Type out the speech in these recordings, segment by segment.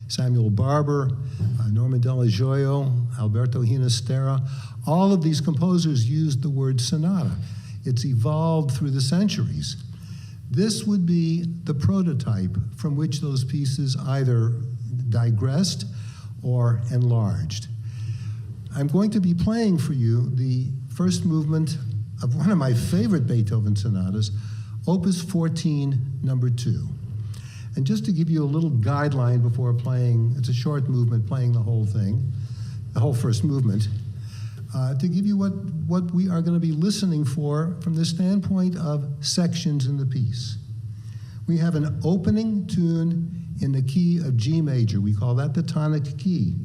Samuel Barber, Norman Della Gioia, Alberto Ginastera. All of these composers used the word sonata. It's evolved through the centuries. This would be the prototype from which those pieces either digressed or enlarged. I'm going to be playing for you the first movement of one of my favorite Beethoven sonatas, Opus 14, number 2. And just to give you a little guideline before playing, it's a short movement, playing the whole thing, the whole first movement, to give you what we are going to be listening for from the standpoint of sections in the piece. We have an opening tune in the key of G major. We call that the tonic key.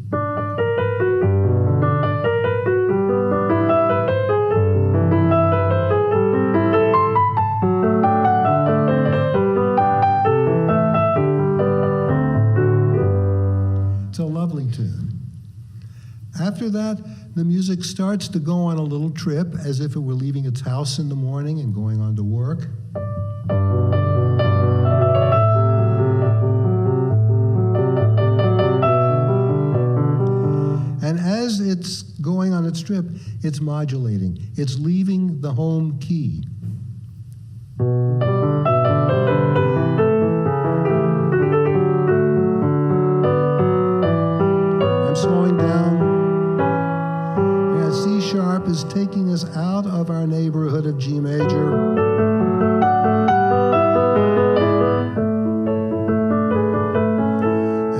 It's a lovely tune. After that, the music starts to go on a little trip as if it were leaving its house in the morning and going on to work. And as it's going on its trip, it's modulating. It's leaving the home key. I'm slowing down. C sharp is taking us out of our neighborhood of G major.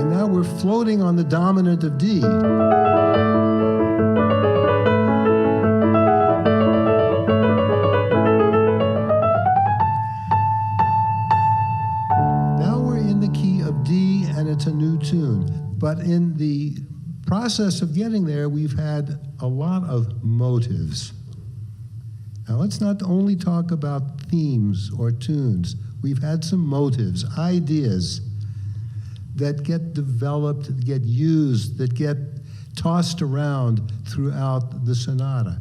And now we're floating on the dominant of D. Now we're in the key of D, and it's a new tune. But in the process of getting there, we've had a lot of motives. Now, let's not only talk about themes or tunes. We've had some motives, ideas that get developed, that get used, that get tossed around throughout the sonata.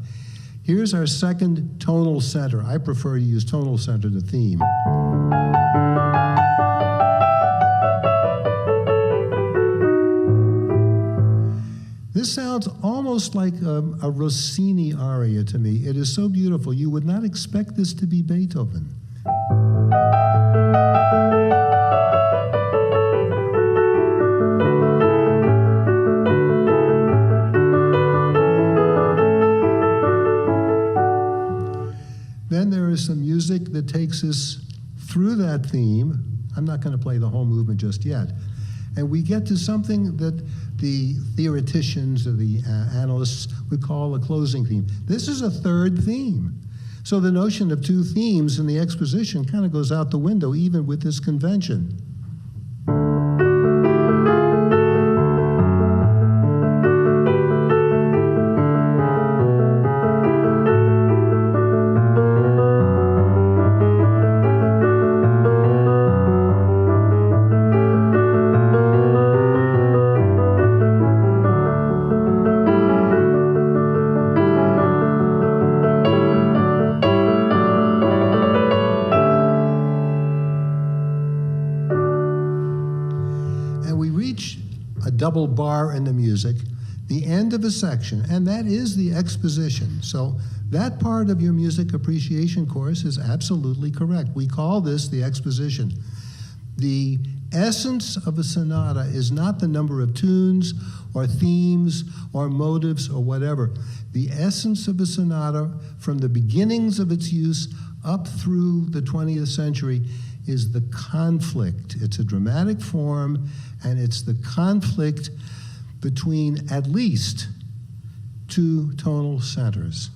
Here's our second tonal center. I prefer to use tonal center to theme. This sounds almost like a Rossini aria to me. It is so beautiful. You would not expect this to be Beethoven. Then there is some music that takes us through that theme. I'm not going to play the whole movement just yet. And we get to something that the theoreticians or the analysts would call a closing theme. This is a third theme. So the notion of two themes in the exposition kind of goes out the window, even with this convention. Double bar in the music, the end of a section, and that is the exposition. So that part of your music appreciation course is absolutely correct. We call this the exposition. The essence of a sonata is not the number of tunes or themes or motives or whatever. The essence of a sonata, from the beginnings of its use up through the 20th century, is the conflict. It's a dramatic form, and it's the conflict between at least two tonal centers.